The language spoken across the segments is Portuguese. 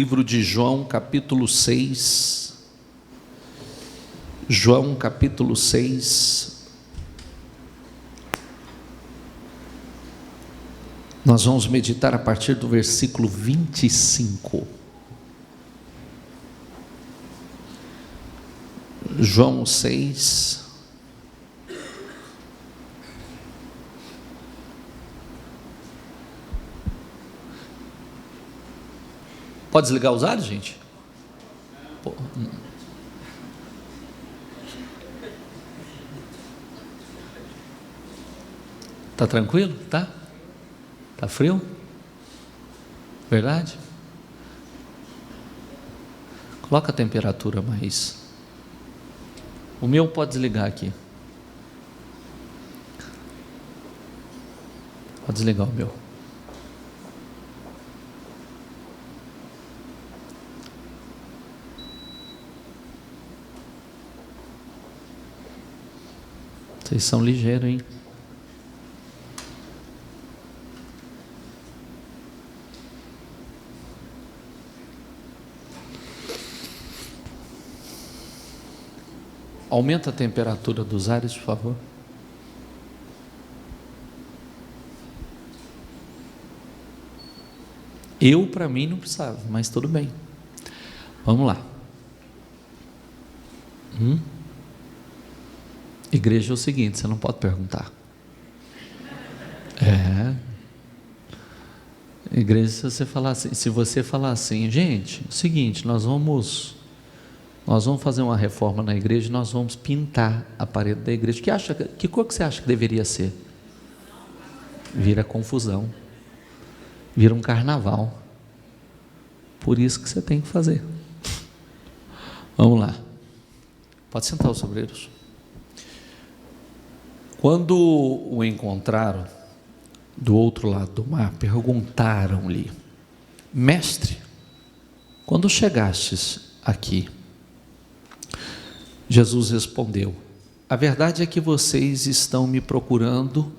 Livro de João, capítulo 6. João, capítulo 6. Nós vamos meditar a partir do versículo 25. João 6. Pode desligar os ares, gente? Pô. Tá tranquilo? Tá? Tá frio? Verdade? Coloca a temperatura mais. O meu pode desligar aqui. Pode desligar o meu. Vocês são ligeiros, hein? Aumenta a temperatura dos ares, por favor. Para mim, não precisava, mas tudo bem. Vamos lá. Igreja é o seguinte, você não pode perguntar. Igreja, se você falar assim, gente, é o seguinte, nós vamos fazer uma reforma na igreja, nós vamos pintar a parede da igreja. Que cor que você acha que deveria ser? Vira confusão, vira um carnaval. Por isso que você tem que fazer. Vamos lá. Pode sentar, os obreiros. Quando o encontraram do outro lado do mar, perguntaram-lhe: Mestre, quando chegastes aqui? Jesus respondeu: a verdade é que vocês estão me procurando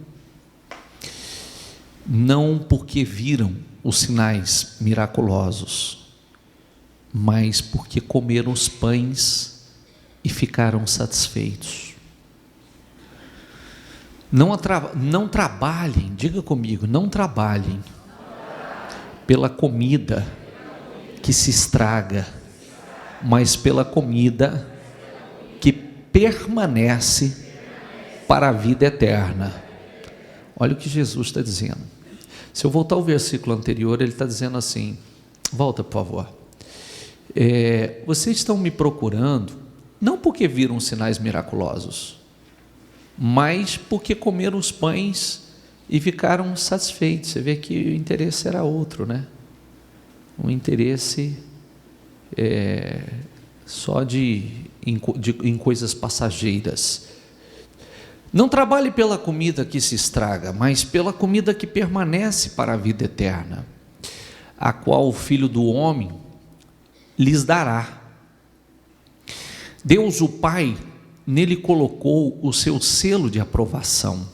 não porque viram os sinais miraculosos, mas porque comeram os pães e ficaram satisfeitos. Não trabalhem, diga comigo, não trabalhem pela comida que se estraga, mas pela comida que permanece para a vida eterna. Olha o que Jesus está dizendo. Se eu voltar ao versículo anterior, ele está dizendo assim, volta por favor. Vocês estão me procurando, não porque viram sinais miraculosos, mas porque comeram os pães e ficaram satisfeitos. Você vê que o interesse era outro, né? Um interesse só em coisas passageiras. Não trabalhe pela comida que se estraga, mas pela comida que permanece para a vida eterna, a qual o Filho do Homem lhes dará. Deus, o Pai, nele colocou o seu selo de aprovação.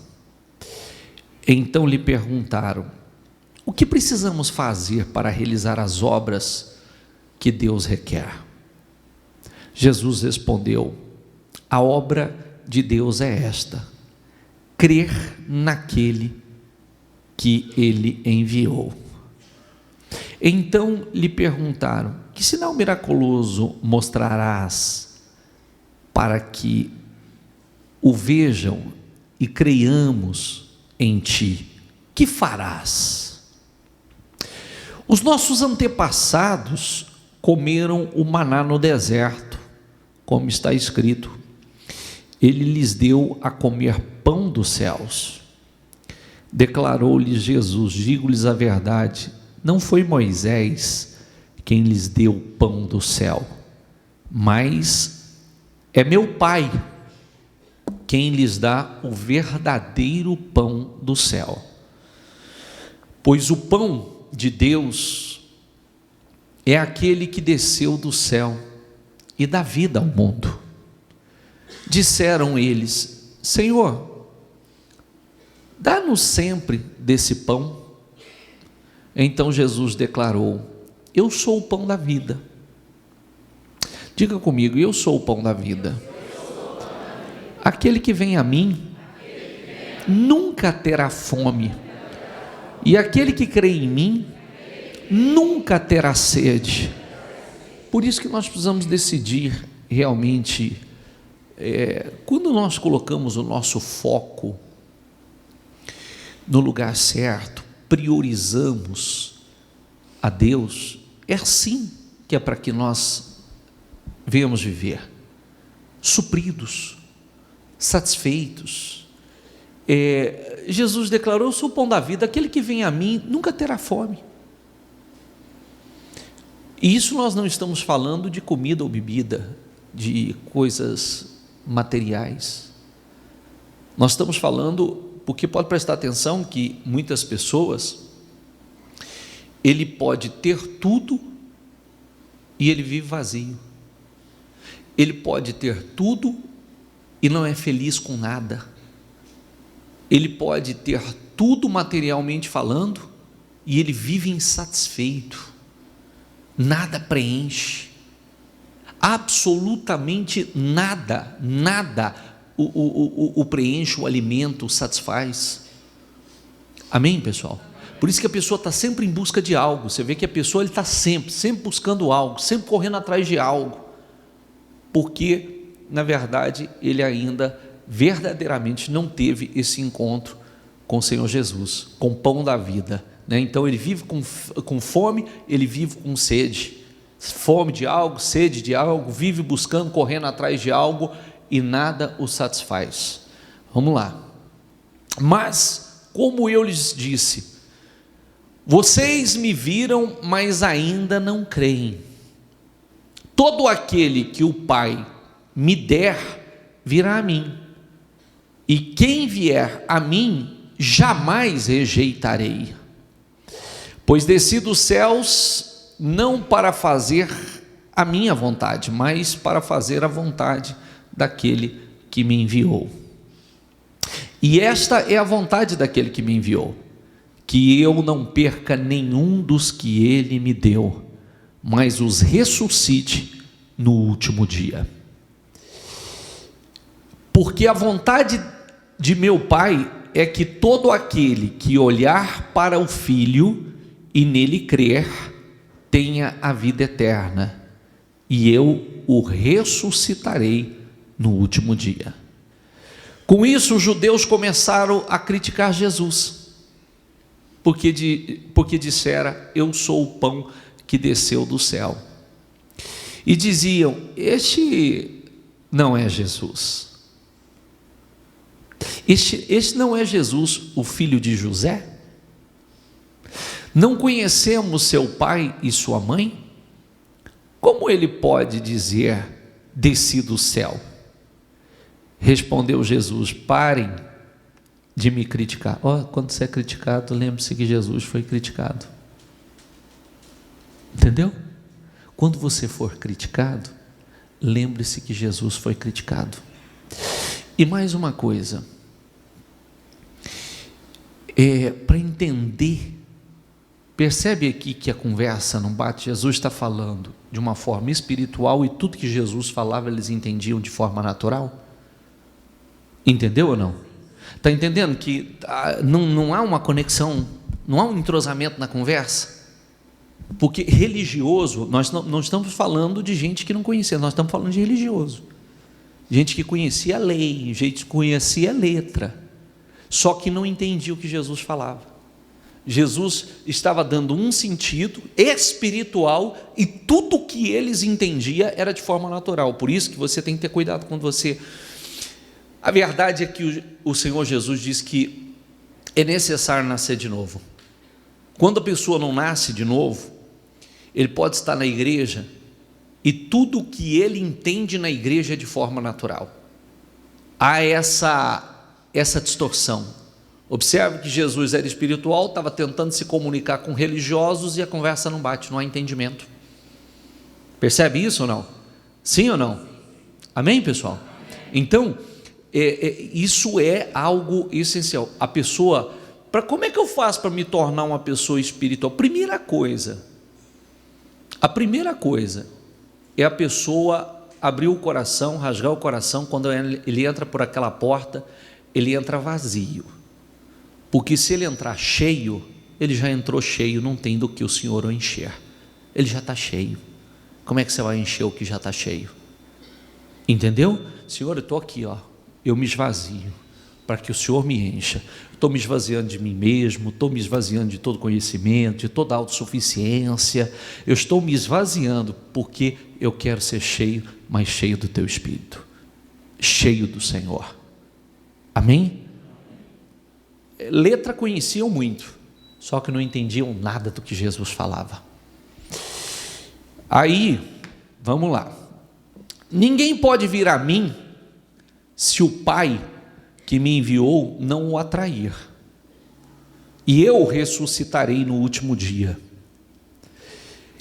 Então lhe perguntaram: o que precisamos fazer para realizar as obras que Deus requer? Jesus respondeu: a obra de Deus é esta: crer naquele que ele enviou. Então lhe perguntaram: que sinal miraculoso mostrarás para que o vejam e creiamos em ti? Que farás? Os nossos antepassados comeram o maná no deserto, como está escrito: ele lhes deu a comer pão dos céus. Declarou-lhes Jesus: digo-lhes a verdade, não foi Moisés quem lhes deu o pão do céu, mas é meu Pai quem lhes dá o verdadeiro pão do céu. Pois o pão de Deus é aquele que desceu do céu e dá vida ao mundo. Disseram eles: Senhor, dá-nos sempre desse pão. Então Jesus declarou: eu sou o pão da vida. Diga comigo, eu sou o pão da vida. Aquele que vem a mim nunca terá fome, e aquele que crê em mim nunca terá sede. Por isso que nós precisamos decidir realmente, quando nós colocamos o nosso foco no lugar certo, priorizamos a Deus, é assim que é para que nós venhamos viver supridos, satisfeitos. Jesus declarou: eu sou o pão da vida, aquele que vem a mim nunca terá fome. E isso nós não estamos falando de comida ou bebida, de coisas materiais. Nós estamos falando, porque pode prestar atenção que muitas pessoas, ele pode ter tudo e ele vive vazio. Ele pode ter tudo e não é feliz com nada. Ele pode ter tudo materialmente falando e ele vive insatisfeito. Nada preenche, absolutamente nada o preenche, o alimento, o satisfaz. Amém, pessoal? Por isso que a pessoa está sempre em busca de algo. Você vê que a pessoa está sempre buscando algo, sempre correndo atrás de algo, porque na verdade ele ainda verdadeiramente não teve esse encontro com o Senhor Jesus, com o pão da vida, né? Então ele vive com fome, ele vive com sede, fome de algo, sede de algo, vive buscando, correndo atrás de algo e nada o satisfaz. Vamos lá. Mas, como eu lhes disse, vocês me viram, mas ainda não creem. Todo aquele que o Pai me der, virá a mim, e quem vier a mim, jamais rejeitarei. Pois desci dos céus, não para fazer a minha vontade, mas para fazer a vontade daquele que me enviou. E esta é a vontade daquele que me enviou, que eu não perca nenhum dos que ele me deu, mas os ressuscite no último dia. Porque a vontade de meu Pai é que todo aquele que olhar para o Filho e nele crer, tenha a vida eterna, e eu o ressuscitarei no último dia. Com isso, os judeus começaram a criticar Jesus, porque dissera: eu sou o pão que desceu do céu. E diziam: este não é Jesus. Este não é Jesus, o filho de José? Não conhecemos seu pai e sua mãe? Como ele pode dizer: desci do céu? Respondeu Jesus: parem de me criticar. Quando você é criticado, lembre-se que Jesus foi criticado. Entendeu? Quando você for criticado, lembre-se que Jesus foi criticado. E mais uma coisa, para entender, percebe aqui que a conversa não bate. Jesus está falando de uma forma espiritual e tudo que Jesus falava eles entendiam de forma natural. Entendeu ou não? Está entendendo que não há uma conexão, não há um entrosamento na conversa? Porque religioso, nós não estamos falando de gente que não conhecia, nós estamos falando de religioso, gente que conhecia a lei, gente que conhecia a letra, só que não entendia o que Jesus falava. Jesus estava dando um sentido espiritual e tudo que eles entendiam era de forma natural. Por isso que você tem que ter cuidado quando você... A verdade é que o Senhor Jesus diz que é necessário nascer de novo. Quando a pessoa não nasce de novo, ele pode estar na igreja e tudo que ele entende na igreja é de forma natural. Há essa distorção. Observe que Jesus era espiritual, estava tentando se comunicar com religiosos e a conversa não bate, não há entendimento. Percebe isso ou não? Sim ou não? Amém, pessoal? Então, isso é algo essencial. A pessoa, como é que eu faço para me tornar uma pessoa espiritual? Primeira coisa, A primeira coisa é a pessoa abrir o coração, rasgar o coração. Quando ele entra por aquela porta, ele entra vazio, porque se ele entrar cheio, ele já entrou cheio, não tem do que o Senhor o encher, ele já está cheio. Como é que você vai encher o que já está cheio? Entendeu? Senhor, eu estou aqui, eu me esvazio para que o Senhor me encha. Estou me esvaziando de mim mesmo, estou me esvaziando de todo conhecimento, de toda autossuficiência. Eu estou me esvaziando porque eu quero ser cheio, mas cheio do Teu Espírito, cheio do Senhor. Amém? Letra conheciam muito, só que não entendiam nada do que Jesus falava. Aí, vamos lá. Ninguém pode vir a mim se o Pai que me enviou não o atrair, e eu o ressuscitarei no último dia.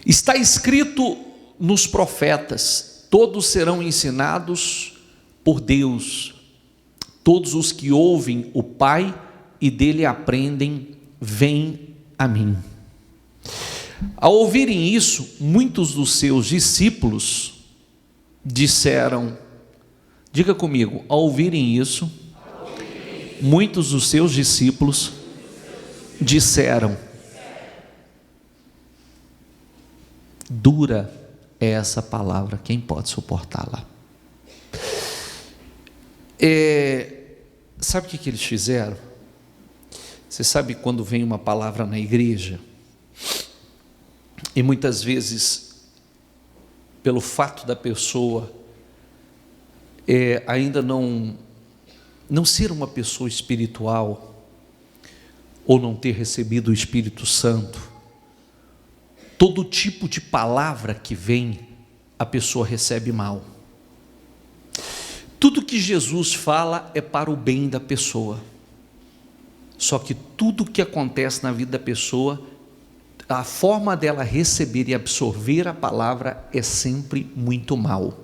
Está escrito nos profetas: todos serão ensinados por Deus. Todos os que ouvem o Pai e dele aprendem, vêm a mim. Ao ouvirem isso, muitos dos seus discípulos disseram, diga comigo, ao ouvirem isso, muitos dos seus discípulos disseram: dura é essa palavra, quem pode suportá-la? Sabe o que eles fizeram? Você sabe quando vem uma palavra na igreja, e muitas vezes, pelo fato da pessoa ainda não ser uma pessoa espiritual, ou não ter recebido o Espírito Santo, todo tipo de palavra que vem, a pessoa recebe mal. Tudo que Jesus fala é para o bem da pessoa, só que tudo que acontece na vida da pessoa, a forma dela receber e absorver a palavra é sempre muito mal.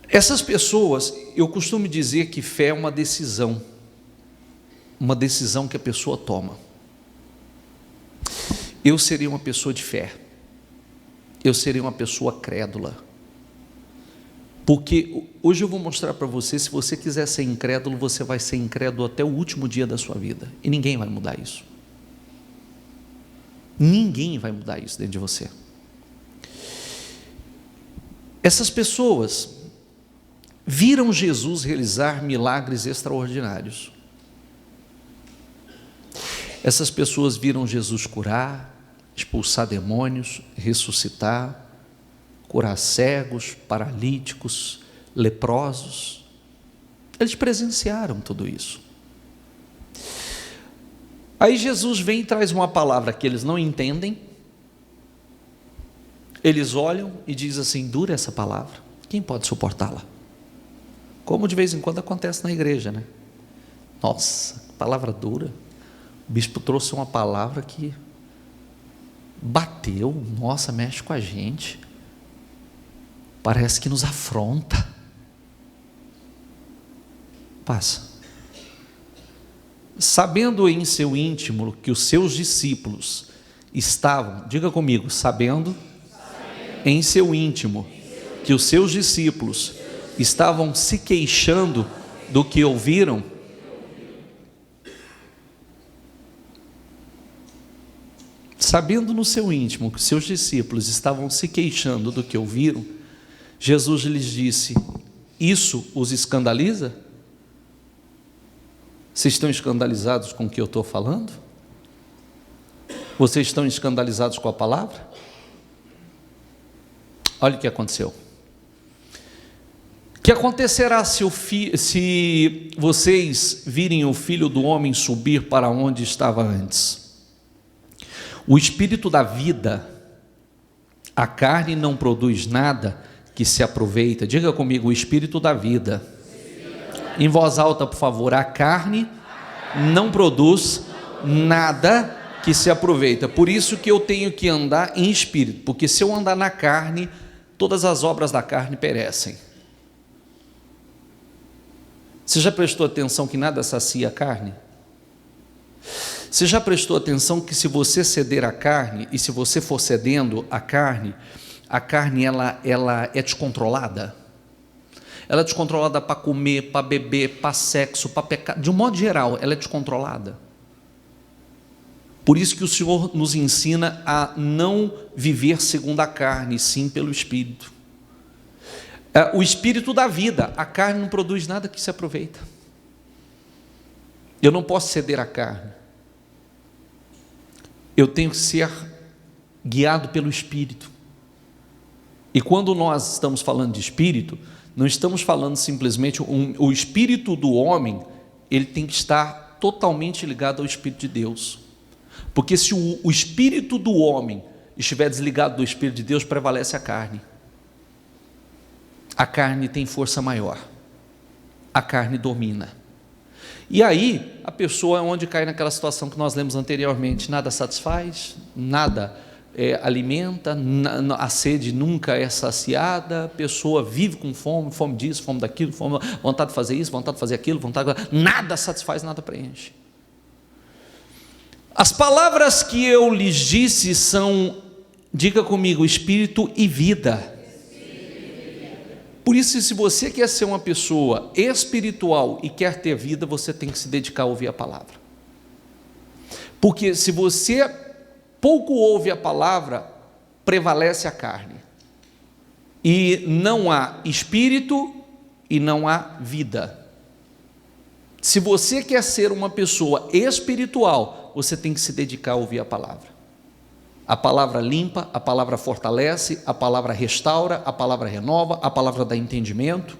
Essas pessoas, eu costumo dizer que fé é uma decisão que a pessoa toma. Eu seria uma pessoa de fé, eu seria uma pessoa crédula, porque hoje eu vou mostrar para você, se você quiser ser incrédulo, você vai ser incrédulo até o último dia da sua vida, e ninguém vai mudar isso. Ninguém vai mudar isso dentro de você. Essas pessoas viram Jesus realizar milagres extraordinários. Essas pessoas viram Jesus curar, expulsar demônios, ressuscitar, curar cegos, paralíticos, leprosos. Eles presenciaram tudo isso. Aí Jesus vem e traz uma palavra que eles não entendem. Eles olham e dizem assim: dura essa palavra, quem pode suportá-la? Como de vez em quando acontece na igreja, né? Nossa, palavra dura. O bispo trouxe uma palavra que bateu, nossa, mexe com a gente, parece que nos afronta. Passa. Sabendo em seu íntimo que os seus discípulos estavam, diga comigo, sabendo em seu íntimo que os seus discípulos estavam se queixando do que ouviram, sabendo no seu íntimo que seus discípulos estavam se queixando do que ouviram, Jesus lhes disse: isso os escandaliza? Vocês estão escandalizados com o que eu estou falando? Vocês estão escandalizados com a palavra? Olha o que aconteceu. O que acontecerá se vocês virem o Filho do Homem subir para onde estava antes? O Espírito da vida, a carne não produz nada que se aproveita. Diga comigo, o Espírito da vida. Em voz alta, por favor. A carne não produz nada que se aproveita. Por isso que eu tenho que andar em espírito, porque se eu andar na carne, todas as obras da carne perecem. Você já prestou atenção que nada sacia a carne? Você já prestou atenção que se você ceder à carne, e se você for cedendo à carne, a carne ela é descontrolada? Ela é descontrolada para comer, para beber, para sexo, para pecar, de um modo geral, ela é descontrolada. Por isso que o Senhor nos ensina a não viver segundo a carne, sim pelo Espírito. O Espírito dá vida, a carne não produz nada que se aproveita. Eu não posso ceder à carne. Eu tenho que ser guiado pelo Espírito. E quando nós estamos falando de Espírito, não estamos falando simplesmente, o Espírito do homem, ele tem que estar totalmente ligado ao Espírito de Deus. Porque se o Espírito do homem estiver desligado do Espírito de Deus, prevalece a carne. A carne tem força maior. A carne domina. E aí, a pessoa é onde cai naquela situação que nós lemos anteriormente, nada satisfaz, nada alimenta, a sede nunca é saciada, a pessoa vive com fome, fome disso, fome daquilo, vontade de fazer isso, vontade de fazer aquilo, nada satisfaz, nada preenche. As palavras que eu lhes disse são, diga comigo, espírito e vida. Por isso, se você quer ser uma pessoa espiritual e quer ter vida, você tem que se dedicar a ouvir a palavra. Porque se você pouco ouve a palavra, prevalece a carne. E não há espírito e não há vida. Se você quer ser uma pessoa espiritual, você tem que se dedicar a ouvir a palavra. A palavra limpa, a palavra fortalece, a palavra restaura, a palavra renova, a palavra dá entendimento,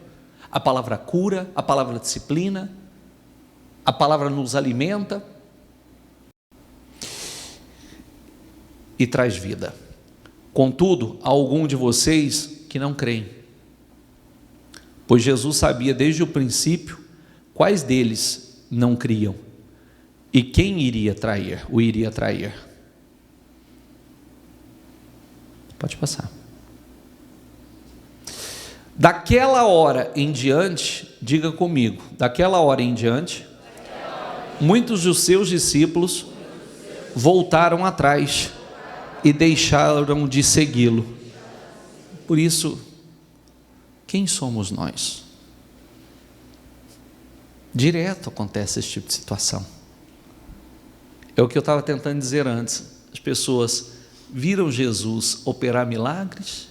a palavra cura, a palavra disciplina, a palavra nos alimenta e traz vida. Contudo, há algum de vocês que não creem, pois Jesus sabia desde o princípio quais deles não criam e quem iria trair, o iria trair. Pode passar. Daquela hora em diante, diga comigo, daquela hora em diante, muitos dos seus discípulos voltaram atrás e deixaram de segui-lo. Por isso, quem somos nós? Direto acontece esse tipo de situação. É o que eu estava tentando dizer antes. As pessoas viram Jesus operar milagres,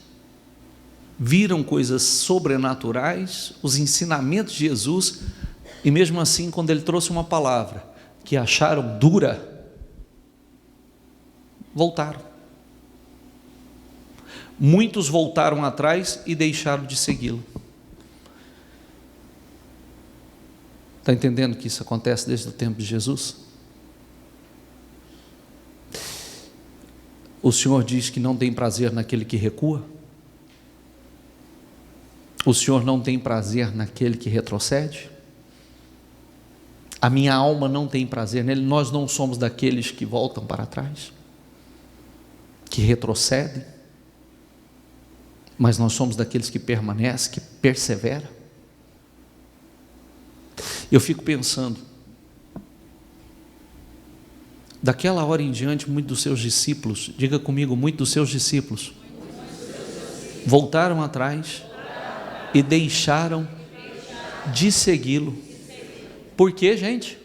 viram coisas sobrenaturais, os ensinamentos de Jesus, e mesmo assim, quando ele trouxe uma palavra que acharam dura, voltaram. Muitos voltaram atrás e deixaram de segui-lo. Está entendendo que isso acontece desde o tempo de Jesus? O Senhor diz que não tem prazer naquele que recua. O Senhor não tem prazer naquele que retrocede. A minha alma não tem prazer nele. Nós não somos daqueles que voltam para trás, que retrocedem, mas nós somos daqueles que permanecem, que perseveram. Eu fico pensando, daquela hora em diante, muitos dos seus discípulos, diga comigo, muitos dos seus discípulos voltaram atrás e deixaram de segui-lo. Por quê, gente?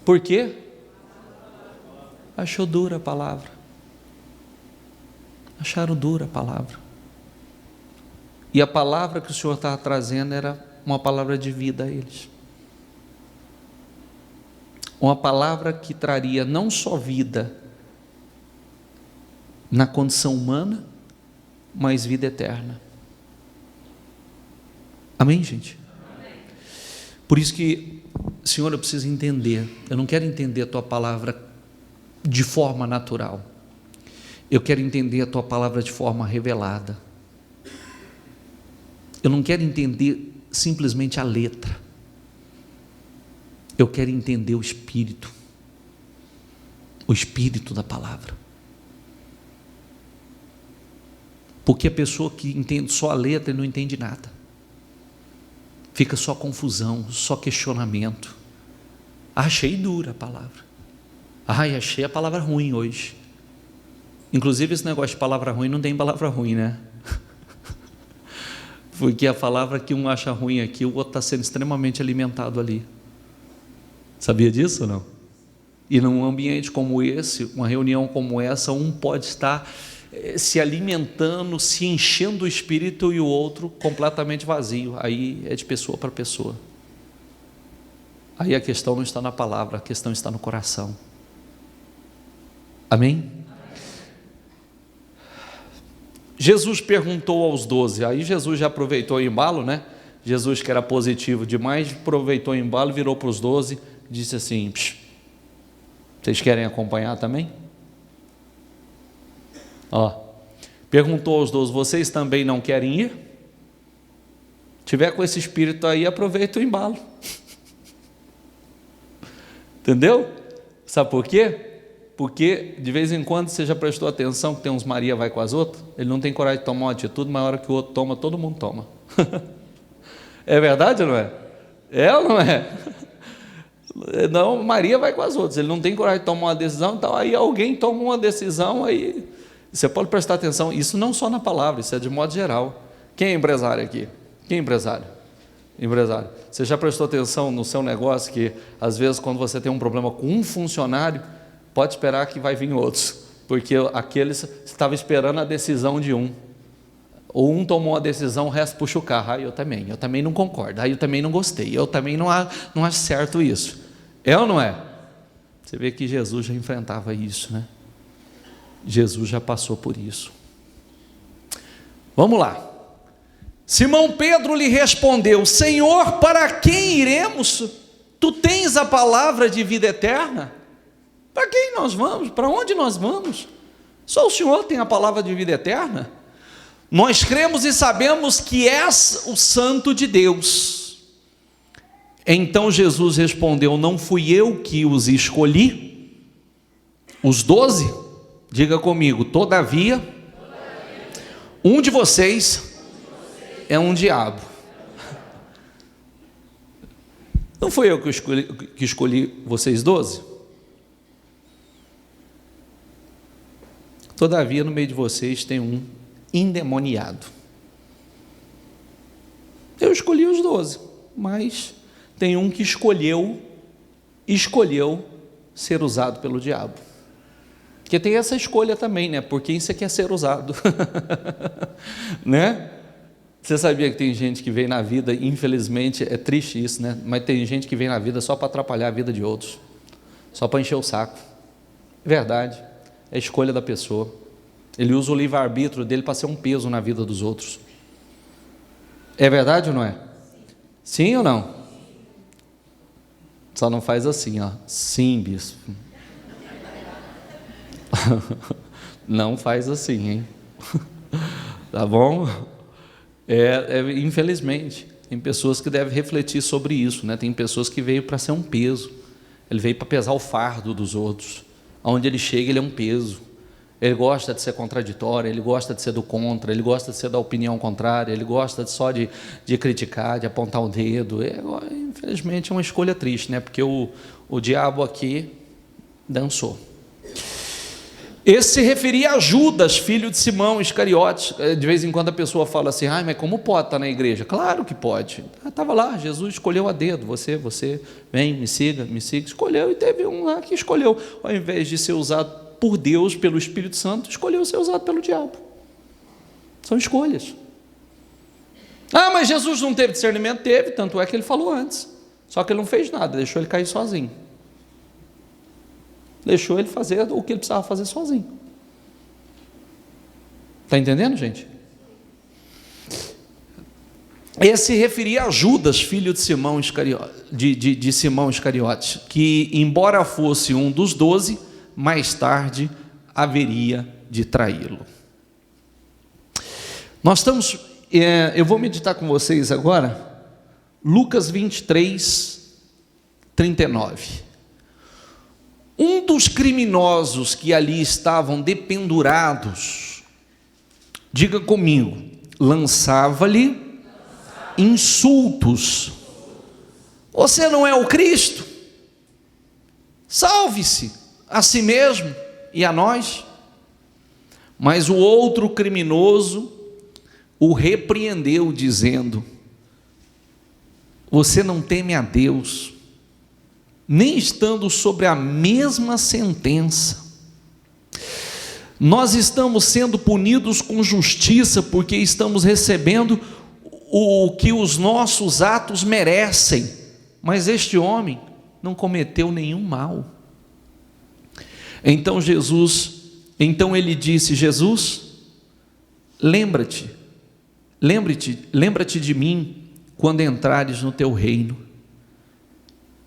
Por quê? Achou dura a palavra. Acharam dura a palavra. E a palavra que o Senhor estava trazendo era uma palavra de vida a eles. Uma palavra que traria não só vida na condição humana, mas vida eterna. Amém, gente? Amém. Por isso que, Senhor, eu preciso entender. Eu não quero entender a Tua palavra de forma natural. Eu quero entender a Tua palavra de forma revelada. Eu não quero entender simplesmente a letra. Eu quero entender o espírito da palavra. Porque a pessoa que entende só a letra não entende nada. Fica só confusão, só questionamento. Achei dura a palavra. Ai, achei a palavra ruim hoje. Inclusive esse negócio de palavra ruim, não tem palavra ruim, né? Porque a palavra que um acha ruim aqui, o outro está sendo extremamente alimentado ali. Sabia disso ou não? E num ambiente como esse, uma reunião como essa, um pode estar se alimentando, se enchendo do espírito, e o outro completamente vazio. Aí é de pessoa para pessoa. Aí a questão não está na palavra, a questão está no coração. Amém? Jesus perguntou aos 12, aí Jesus já aproveitou o embalo, né? Jesus, que era positivo demais, aproveitou o embalo, virou para os 12, disse assim: vocês querem acompanhar também? Perguntou aos 12, vocês também não querem ir? Tiver com esse espírito aí, aproveita o embalo. Entendeu? Sabe por quê? Porque de vez em quando você já prestou atenção que tem uns Maria vai com as outras, ele não tem coragem de tomar uma atitude, mas a hora que o outro toma, todo mundo toma. É verdade ou não é? É ou não é? Não, Maria vai com as outras, ele não tem coragem de tomar uma decisão, então aí alguém toma uma decisão, aí você pode prestar atenção, isso não só na palavra, isso é de modo geral. Quem é empresário aqui? Quem é empresário? Empresário. Você já prestou atenção no seu negócio que às vezes quando você tem um problema com um funcionário, pode esperar que vai vir outros, porque aqueles estavam esperando a decisão de um, ou um tomou a decisão, o resto puxa o carro, eu também não concordo, eu também não gostei, eu também não acho certo isso. É ou não é? Você vê que Jesus já enfrentava isso, né? Jesus já passou por isso. Vamos lá. Simão Pedro lhe respondeu: Senhor, para quem iremos? Tu tens a palavra de vida eterna. Para quem nós vamos? Para onde nós vamos? Só o Senhor tem a palavra de vida eterna. Nós cremos e sabemos que és o Santo de Deus. Então Jesus respondeu: não fui eu que os escolhi? Os 12? Diga comigo: todavia, um de vocês é um diabo. Não fui eu que escolhi vocês 12? Todavia, no meio de vocês tem um endemoniado. Eu escolhi os 12, mas tem um que escolheu ser usado pelo diabo. Porque tem essa escolha também, né? Por quem você quer ser usado? Né? Você sabia que tem gente que vem na vida, infelizmente, é triste isso, né? Mas tem gente que vem na vida só para atrapalhar a vida de outros, só para encher o saco. Verdade. É a escolha da pessoa. Ele usa o livre-arbítrio dele para ser um peso na vida dos outros. É verdade ou não é? Sim ou não? Só não faz assim, ó. Sim, bispo. Não faz assim, hein? Tá bom? Infelizmente, tem pessoas que devem refletir sobre isso, né? Tem pessoas que veio para ser um peso. Ele veio para pesar o fardo dos outros. Onde ele chega, ele é um peso. Ele gosta de ser contraditório, ele gosta de ser do contra, ele gosta de ser da opinião contrária, ele gosta só de criticar, de apontar o dedo. Infelizmente é uma escolha triste, né? Porque o diabo aqui dançou. Esse se referia a Judas, filho de Simão Iscariotes. De vez em quando a pessoa fala assim: mas como pode estar na igreja? Claro que pode. Estava lá, Jesus escolheu a dedo. Você vem, me siga. Escolheu, e teve um lá que escolheu, ao invés de ser usado por Deus, pelo Espírito Santo, escolheu ser usado pelo diabo. São escolhas. Mas Jesus não teve discernimento? Teve, tanto é que ele falou antes. Só que ele não fez nada, deixou ele cair sozinho. Deixou ele fazer o que ele precisava fazer sozinho. Está entendendo, gente? Esse se referia a Judas, filho de Simão Iscariotes, que, embora fosse um dos 12, mais tarde haveria de traí-lo. Nós estamos, eu vou meditar com vocês agora, Lucas 23, 39. Um dos criminosos que ali estavam dependurados, diga comigo, lançava-lhe insultos. Você não é o Cristo? salve-se a si mesmo e a nós. Mas o outro criminoso o repreendeu, dizendo: você não teme a Deus, nem estando sobre a mesma sentença. Nós estamos sendo punidos com justiça, porque estamos recebendo o que os nossos atos merecem, mas este homem não cometeu nenhum mal. Então ele disse: Jesus, lembra-te de mim quando entrares no teu reino.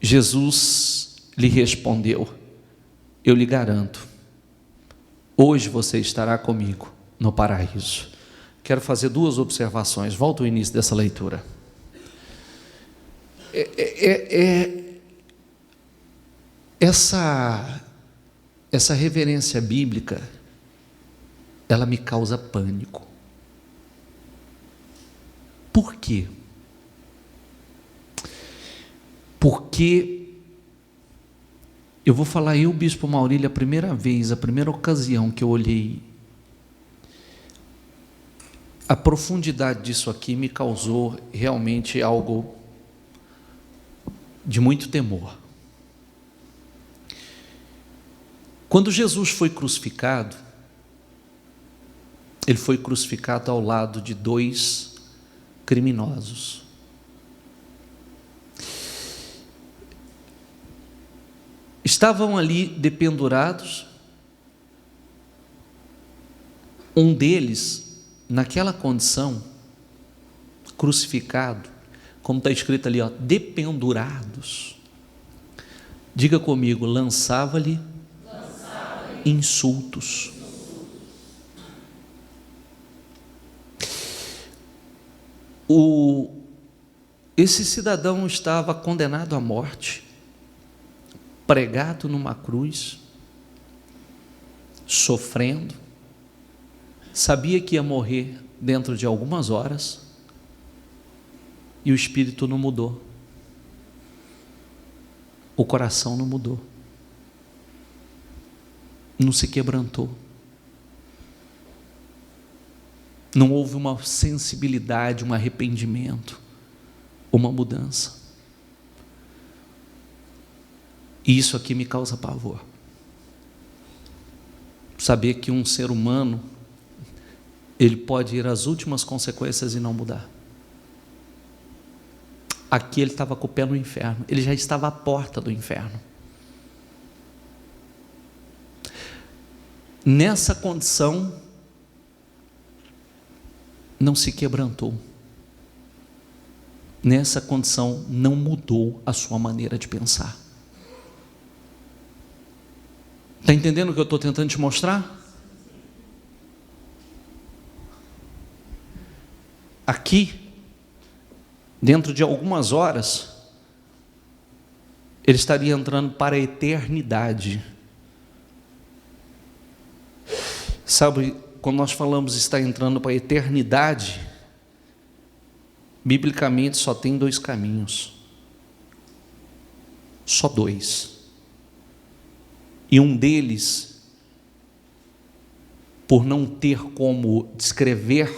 Jesus lhe respondeu: eu lhe garanto, hoje você estará comigo no paraíso. Quero fazer duas observações. Volta ao início dessa leitura. Essa reverência bíblica, ela me causa pânico. Por quê? Porque eu vou falar, Bispo Maurílio, a primeira ocasião que eu olhei, a profundidade disso aqui me causou realmente algo de muito temor. Quando Jesus foi crucificado, ele foi crucificado ao lado de dois criminosos. Estavam ali dependurados. Um deles, naquela condição, crucificado, como está escrito ali, dependurados. Diga comigo, lançava-lhe insultos. Esse cidadão estava condenado à morte, pregado numa cruz, sofrendo, sabia que ia morrer dentro de algumas horas, e o espírito não mudou, o coração não mudou, não se quebrantou, não houve uma sensibilidade, um arrependimento, uma mudança. E isso aqui me causa pavor. Saber que um ser humano, ele pode ir às últimas consequências e não mudar. Aqui ele estava com o pé no inferno, ele já estava à porta do inferno. Nessa condição, não se quebrantou. Nessa condição, não mudou a sua maneira de pensar. Está entendendo o que eu estou tentando te mostrar? Aqui, dentro de algumas horas, ele estaria entrando para a eternidade. Sabe, quando nós falamos está entrando para a eternidade, biblicamente só tem dois caminhos. Só dois. E um deles, por não ter como descrever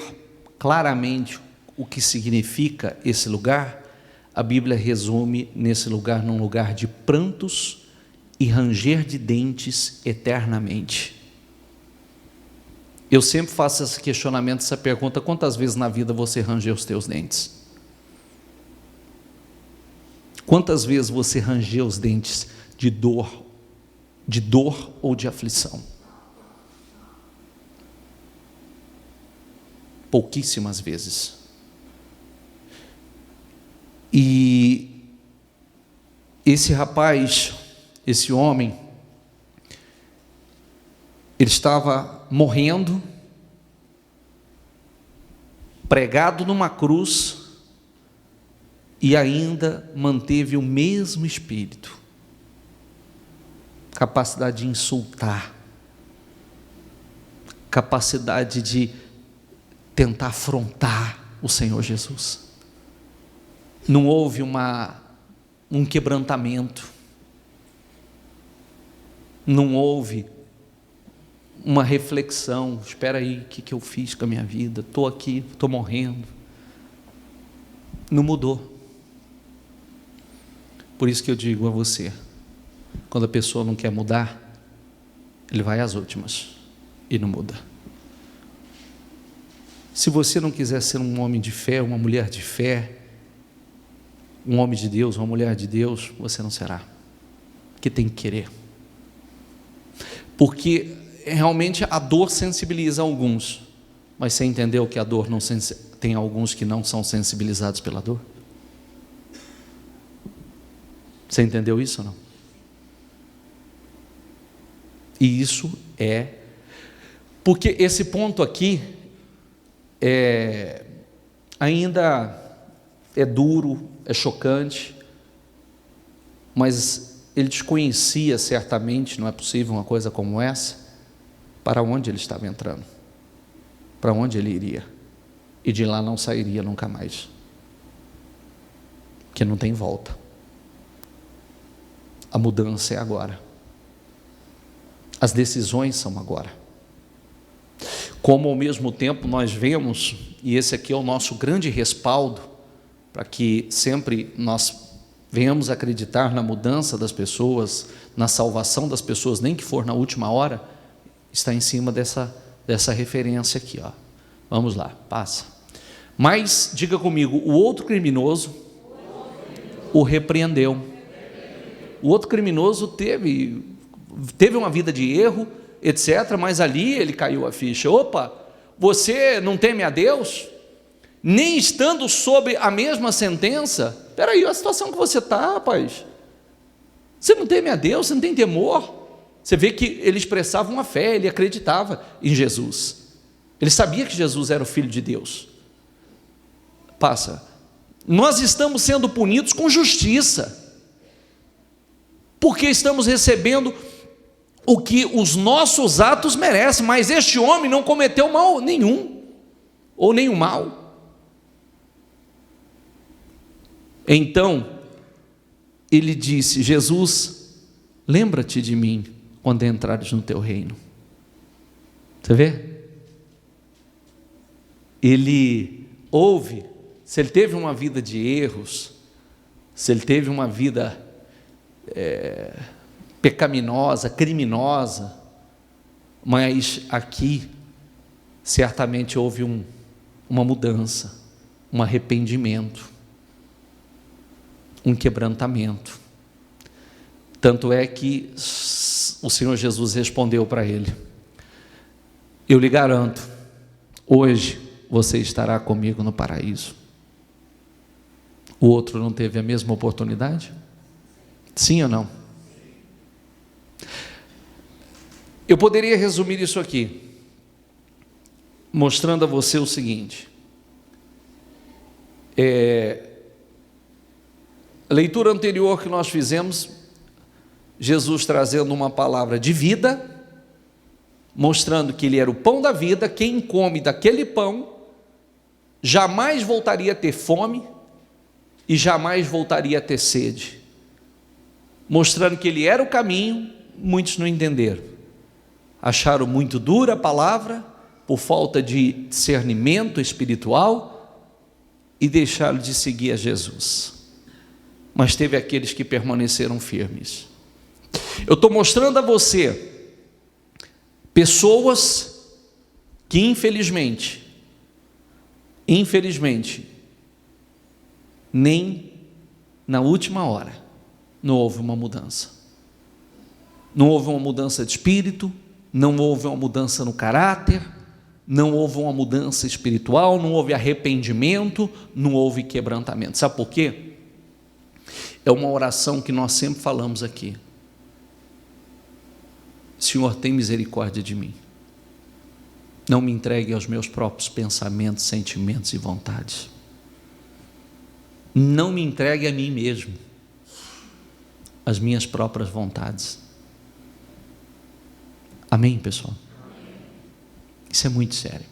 claramente o que significa esse lugar, a Bíblia resume nesse lugar num lugar de prantos e ranger de dentes eternamente. Eu sempre faço esse questionamento, essa pergunta: quantas vezes na vida você rangeu os teus dentes? Quantas vezes você rangeu os dentes de dor ou de aflição? Pouquíssimas vezes. E esse rapaz, esse homem, ele estava morrendo, pregado numa cruz, e ainda manteve o mesmo espírito, capacidade de insultar, capacidade de tentar afrontar o Senhor Jesus. Não houve um quebrantamento. não houve uma reflexão. Espera aí, o que eu fiz com a minha vida? Estou aqui, estou morrendo. Não mudou. Por isso que eu digo a você, quando a pessoa não quer mudar, ele vai às últimas e não muda. Se você não quiser ser um homem de fé, uma mulher de fé, um homem de Deus, uma mulher de Deus, você não será. Porque tem que querer. Porque realmente a dor sensibiliza alguns, mas você entendeu que a dor não tem alguns que não são sensibilizados pela dor? Você entendeu isso ou não? E isso porque esse ponto aqui ainda é duro, é chocante, mas ele desconhecia certamente, não é possível uma coisa como essa, para onde ele estava entrando, para onde ele iria, e de lá não sairia nunca mais, porque não tem volta. A mudança é agora, as decisões são agora. Como ao mesmo tempo nós vemos, e esse aqui é o nosso grande respaldo, para que sempre nós venhamos acreditar na mudança das pessoas, na salvação das pessoas, nem que for na última hora, está em cima dessa referência aqui, ó. Vamos lá, passa. Mas, diga comigo, o outro criminoso o repreendeu. O outro criminoso teve uma vida de erro, etc., mas ali ele caiu a ficha. Opa, você não teme a Deus? Nem estando sob a mesma sentença? Espera aí, olha a situação que você está, rapaz. Você não teme a Deus, você não tem temor. Você vê que ele expressava uma fé, ele acreditava em Jesus. Ele sabia que Jesus era o Filho de Deus. Passa. Nós estamos sendo punidos com justiça, porque estamos recebendo o que os nossos atos merecem, mas este homem não cometeu mal nenhum, ou nenhum mal. Então, ele disse: Jesus, lembra-te de mim quando entrares no teu reino. Você vê? Ele ouve, se ele teve uma vida de erros, se ele teve uma vida pecaminosa, criminosa, mas aqui certamente houve uma mudança, um arrependimento, um quebrantamento. Tanto é que o Senhor Jesus respondeu para ele: eu lhe garanto, hoje você estará comigo no paraíso. O outro não teve a mesma oportunidade? Sim ou não? Eu poderia resumir isso aqui, mostrando a você o seguinte: a leitura anterior que nós fizemos, Jesus trazendo uma palavra de vida, mostrando que ele era o pão da vida, quem come daquele pão jamais voltaria a ter fome e jamais voltaria a ter sede, mostrando que ele era o caminho. Muitos não entenderam, acharam muito dura a palavra, por falta de discernimento espiritual, e deixaram de seguir a Jesus. Mas teve aqueles que permaneceram firmes. Eu estou mostrando a você pessoas que infelizmente, nem na última hora não houve uma mudança. Não houve uma mudança de espírito, não houve uma mudança no caráter, não houve uma mudança espiritual, não houve arrependimento, não houve quebrantamento. Sabe por quê? É uma oração que nós sempre falamos aqui: Senhor, tem misericórdia de mim, não me entregue aos meus próprios pensamentos, sentimentos e vontades, não me entregue a mim mesmo, as minhas próprias vontades. Amém, pessoal? Isso é muito sério.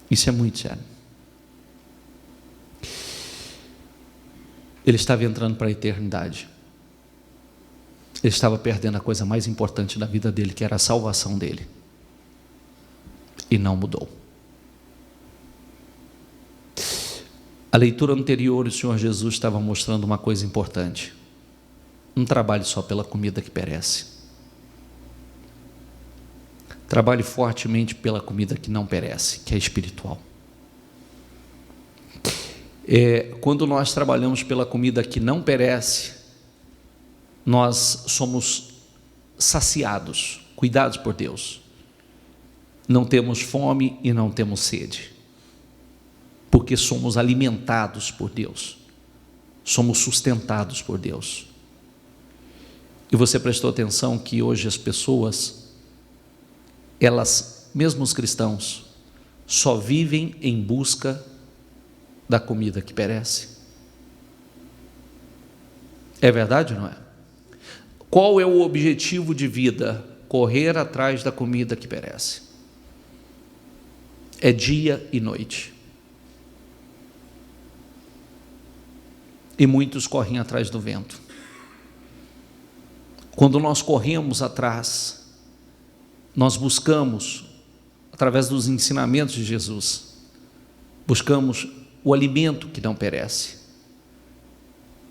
Isso é muito sério. Ele estava entrando para a eternidade. Ele estava perdendo a coisa mais importante da vida dele, que era a salvação dele. E não mudou. A leitura anterior, o Senhor Jesus estava mostrando uma coisa importante. Não trabalhe só pela comida que perece. Trabalhe fortemente pela comida que não perece, que é espiritual. Quando nós trabalhamos pela comida que não perece, nós somos saciados, cuidados por Deus. Não temos fome e não temos sede, porque somos alimentados por Deus, somos sustentados por Deus. E você prestou atenção que hoje as pessoas, elas, mesmo os cristãos, só vivem em busca da comida que perece? É verdade ou não é? Qual é o objetivo de vida? Correr atrás da comida que perece. É dia e noite. E muitos correm atrás do vento. Quando nós corremos atrás, nós buscamos, através dos ensinamentos de Jesus, buscamos o alimento que não perece.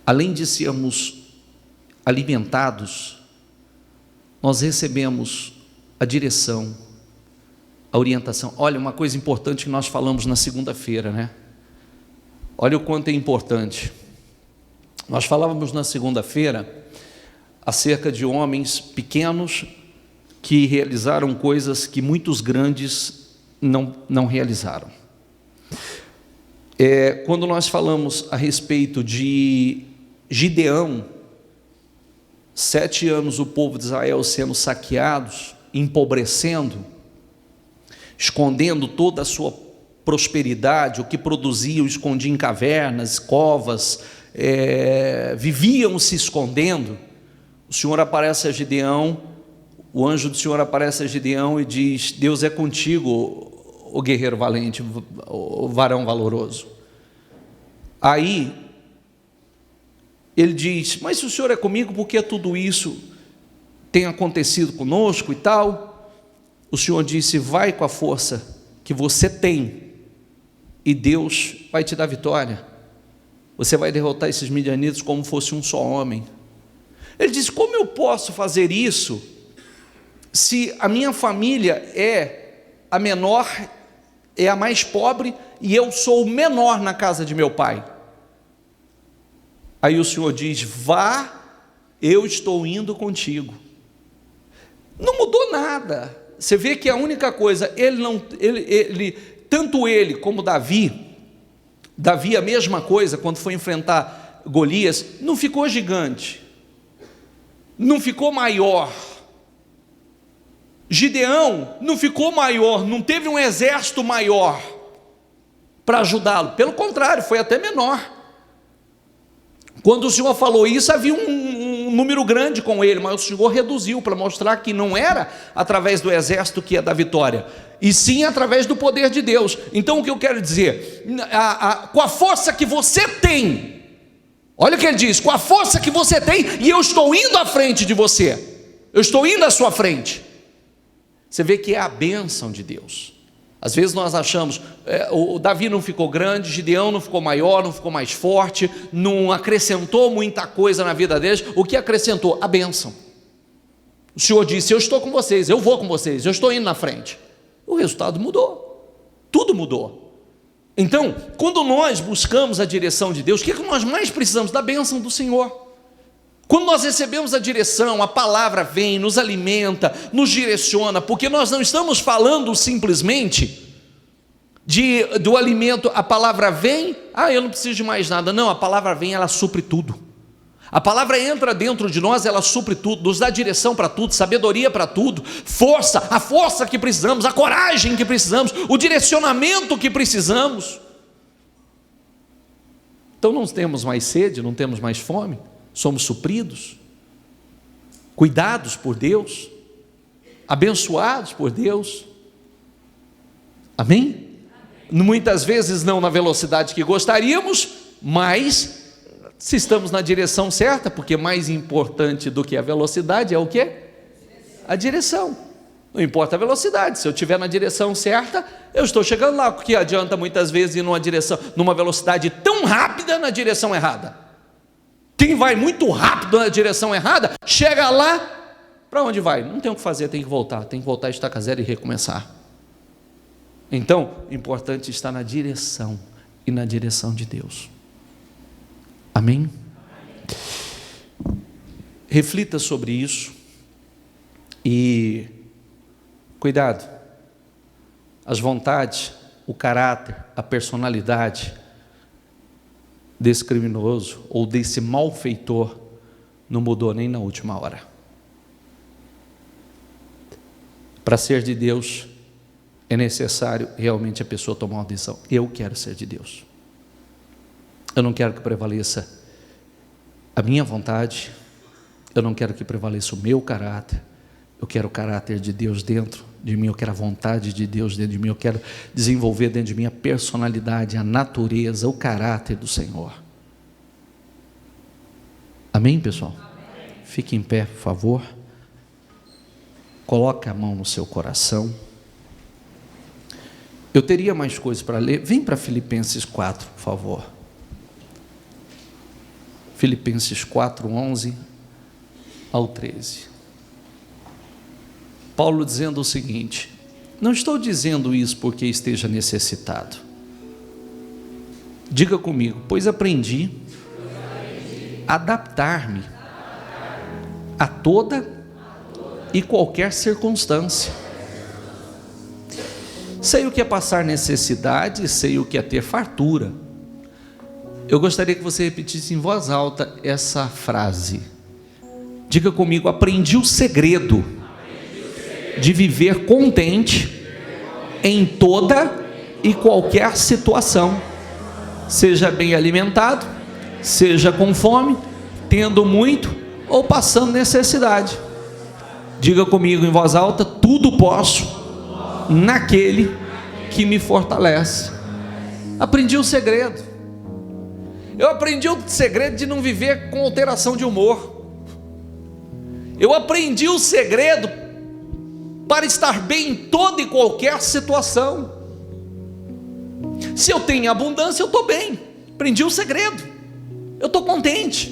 Além de sermos alimentados, nós recebemos a direção, a orientação. Olha, uma coisa importante que nós falamos na segunda-feira, né? Olha o quanto é importante. Nós falávamos na segunda-feira acerca de homens pequenos que realizaram coisas que muitos grandes não realizaram. Quando nós falamos a respeito de Gideão, 7 anos o povo de Israel sendo saqueados, empobrecendo, escondendo toda a sua prosperidade, o que produziam, escondiam em cavernas, covas, viviam se escondendo. O Senhor aparece a Gideão, o anjo do Senhor aparece a Gideão e diz: Deus é contigo, o guerreiro valente, o varão valoroso. Aí ele diz: mas se o Senhor é comigo, por que tudo isso tem acontecido conosco e tal? O Senhor disse: vai com a força que você tem e Deus vai te dar vitória. Você vai derrotar esses midianitas como fosse um só homem. Ele diz: como eu posso fazer isso se a minha família é a menor, é a mais pobre, e eu sou o menor na casa de meu pai? Aí o Senhor diz: vá, eu estou indo contigo. Não mudou nada. Você vê que a única coisa, tanto ele como Davi, a mesma coisa, quando foi enfrentar Golias, não ficou gigante, não ficou maior. Gideão não ficou maior, não teve um exército maior para ajudá-lo, pelo contrário, foi até menor. Quando o Senhor falou isso, havia um número grande com ele, mas o Senhor reduziu para mostrar que não era através do exército que ia dar vitória, e sim através do poder de Deus. Então o que eu quero dizer, com a força que você tem, olha o que ele diz: com a força que você tem, e eu estou indo à frente de você, eu estou indo à sua frente. Você vê que é a bênção de Deus. Às vezes nós achamos, o Davi não ficou grande, Gideão não ficou maior, não ficou mais forte, não acrescentou muita coisa na vida deles. O que acrescentou? A bênção. O Senhor disse: eu estou com vocês, eu vou com vocês, eu estou indo na frente. O resultado mudou, tudo mudou. Então, quando nós buscamos a direção de Deus, o que é que nós mais precisamos? Da bênção do Senhor. Quando nós recebemos a direção, a palavra vem, nos alimenta, nos direciona, porque nós não estamos falando simplesmente do alimento. A palavra vem, eu não preciso de mais nada. Não, a palavra vem, ela supre tudo. A palavra entra dentro de nós, ela supre tudo, nos dá direção para tudo, sabedoria para tudo, força, a força que precisamos, a coragem que precisamos, o direcionamento que precisamos. Então não temos mais sede, não temos mais fome, somos supridos, cuidados por Deus, abençoados por Deus. Amém? Muitas vezes não na velocidade que gostaríamos, mas Se estamos na direção certa, porque mais importante do que a velocidade é o quê? A direção. Não importa a velocidade, se eu estiver na direção certa, eu estou chegando lá. O que adianta muitas vezes ir numa velocidade tão rápida na direção errada? Quem vai muito rápido na direção errada, chega lá, para onde vai? Não tem o que fazer, tem que voltar a estaca zero e recomeçar. Então, o importante está na direção e na direção de Deus. Amém? Reflita sobre isso e cuidado, as vontades, o caráter, a personalidade desse criminoso ou desse malfeitor não mudou nem na última hora. Para ser de Deus é necessário realmente a pessoa tomar uma decisão. Eu quero ser de Deus. Eu não quero que prevaleça a minha vontade, eu não quero que prevaleça o meu caráter, eu quero o caráter de Deus dentro de mim, eu quero a vontade de Deus dentro de mim, eu quero desenvolver dentro de mim a personalidade, a natureza, o caráter do Senhor. Amém, pessoal? Amém. Fique em pé, por favor. Coloque a mão no seu coração. Eu teria mais coisas para ler. Vem para Filipenses 4, por favor. Filipenses 4, 11 ao 13. Paulo dizendo o seguinte: não estou dizendo isso porque esteja necessitado. Diga comigo, pois aprendi a adaptar-me a toda e qualquer circunstância. Sei o que é passar necessidade, sei o que é ter fartura. Eu gostaria que você repetisse em voz alta essa frase. Diga comigo, aprendi o segredo de viver contente em toda e qualquer situação, seja bem alimentado, seja com fome, tendo muito ou passando necessidade. Diga comigo em voz alta, tudo posso naquele que me fortalece. Aprendi o segredo. Eu aprendi o segredo de não viver com alteração de humor. Eu aprendi o segredo para estar bem em toda e qualquer situação. Se eu tenho abundância, eu estou bem. Aprendi o segredo. Eu estou contente.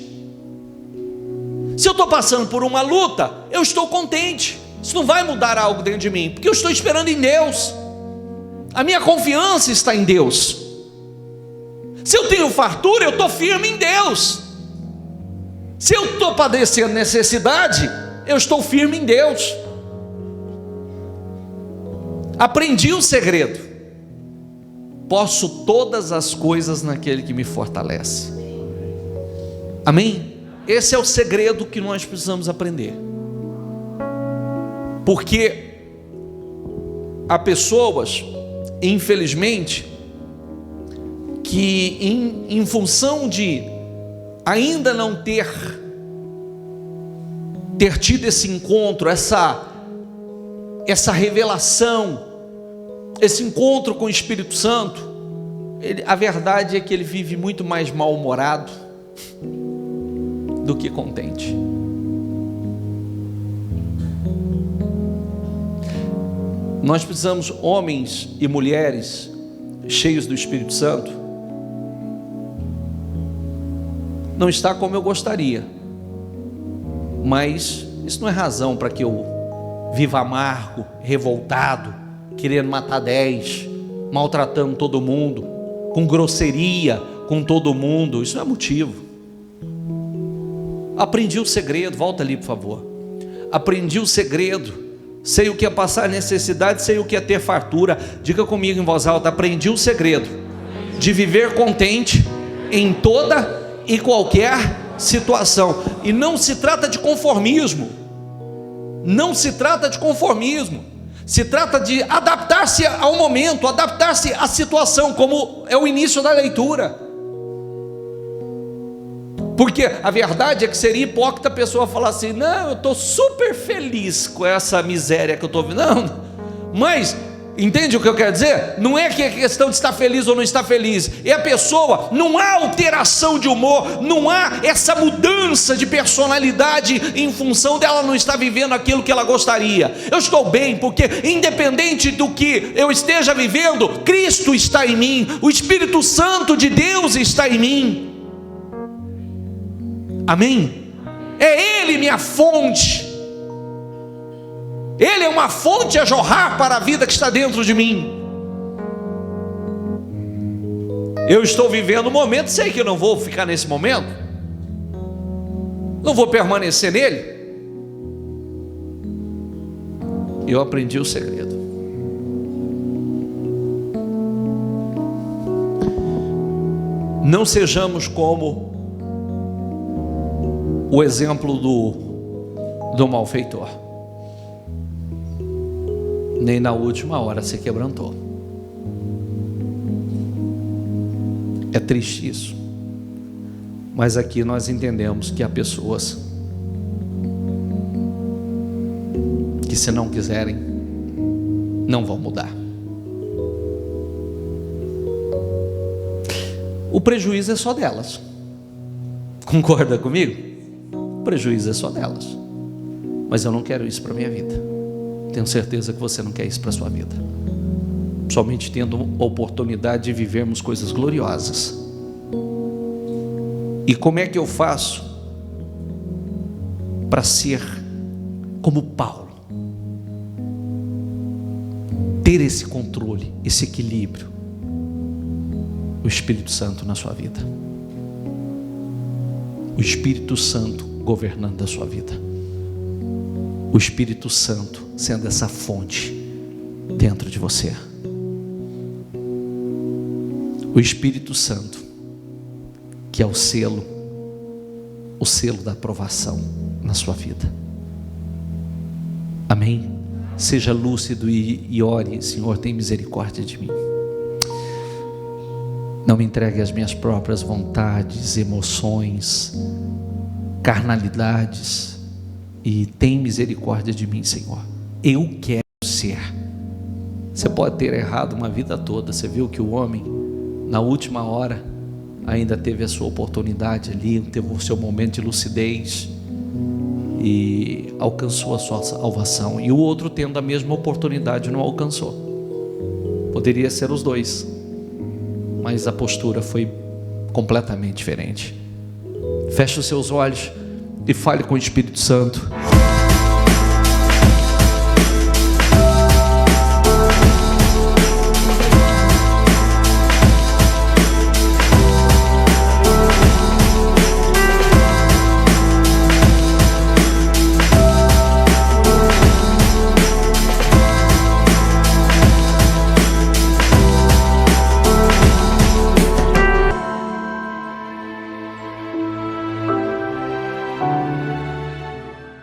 Se eu estou passando por uma luta, eu estou contente. Isso não vai mudar algo dentro de mim, porque eu estou esperando em Deus. A minha confiança está em Deus. Se eu tenho fartura, eu estou firme em Deus. Se eu estou padecendo necessidade, eu estou firme em Deus. Aprendi o segredo. Posso todas as coisas naquele que me fortalece. Amém? Esse é o segredo que nós precisamos aprender. Porque há pessoas, infelizmente, que em função de ainda não ter tido esse encontro, essa revelação, esse encontro com o Espírito Santo, a verdade é que ele vive muito mais mal-humorado do que contente. Nós precisamos, homens e mulheres cheios do Espírito Santo. Não está como eu gostaria, mas isso não é razão para que eu viva amargo, revoltado, querendo matar 10, maltratando todo mundo, com grosseria com todo mundo. Isso não é motivo. Aprendi o segredo, volta ali por favor. Aprendi o segredo, sei o que é passar necessidade, sei o que é ter fartura. Diga comigo em voz alta, aprendi o segredo de viver contente em toda e qualquer situação. E não se trata de conformismo, não se trata de conformismo, se trata de adaptar-se ao momento, adaptar-se à situação, como é o início da leitura. Porque a verdade é que seria hipócrita a pessoa falar assim: não, eu estou super feliz com essa miséria que eu estou vendo. Não, mas Entende o que eu quero dizer? Não é que é questão de estar feliz ou não estar feliz. É a pessoa, não há alteração de humor, não há essa mudança de personalidade em função dela não estar vivendo aquilo que ela gostaria. Eu estou bem porque, independente do que eu esteja vivendo, Cristo está em mim, o Espírito Santo de Deus está em mim. Amém? É Ele minha fonte. Ele é uma fonte a jorrar para a vida que está dentro de mim. Eu estou vivendo um momento, sei que eu não vou ficar nesse momento, não vou permanecer nele. Eu aprendi o segredo. Não sejamos como o exemplo do malfeitor. Nem na última hora se quebrantou. É triste isso. Mas aqui nós entendemos que há pessoas que, se não quiserem, não vão mudar. O prejuízo é só delas. Concorda comigo? O prejuízo é só delas. Mas eu não quero isso para a minha vida. Tenho certeza que você não quer isso para a sua vida. Somente tendo a oportunidade de vivermos coisas gloriosas. E como é que eu faço para ser como Paulo? Ter esse controle, esse equilíbrio. O Espírito Santo na sua vida. O Espírito Santo governando a sua vida. O Espírito Santo sendo essa fonte dentro de você. O Espírito Santo, que é o selo da aprovação na sua vida. Amém? Seja lúcido e ore: Senhor, tem misericórdia de mim. Não me entregue às minhas próprias vontades, emoções, carnalidades, e tem misericórdia de mim, Senhor. Eu quero ser. Você pode ter errado uma vida toda. Você viu que o homem, na última hora, ainda teve a sua oportunidade ali, teve o seu momento de lucidez e alcançou a sua salvação. E o outro, tendo a mesma oportunidade, não alcançou. Poderia ser os dois, mas a postura foi completamente diferente. Feche os seus olhos e fale com o Espírito Santo.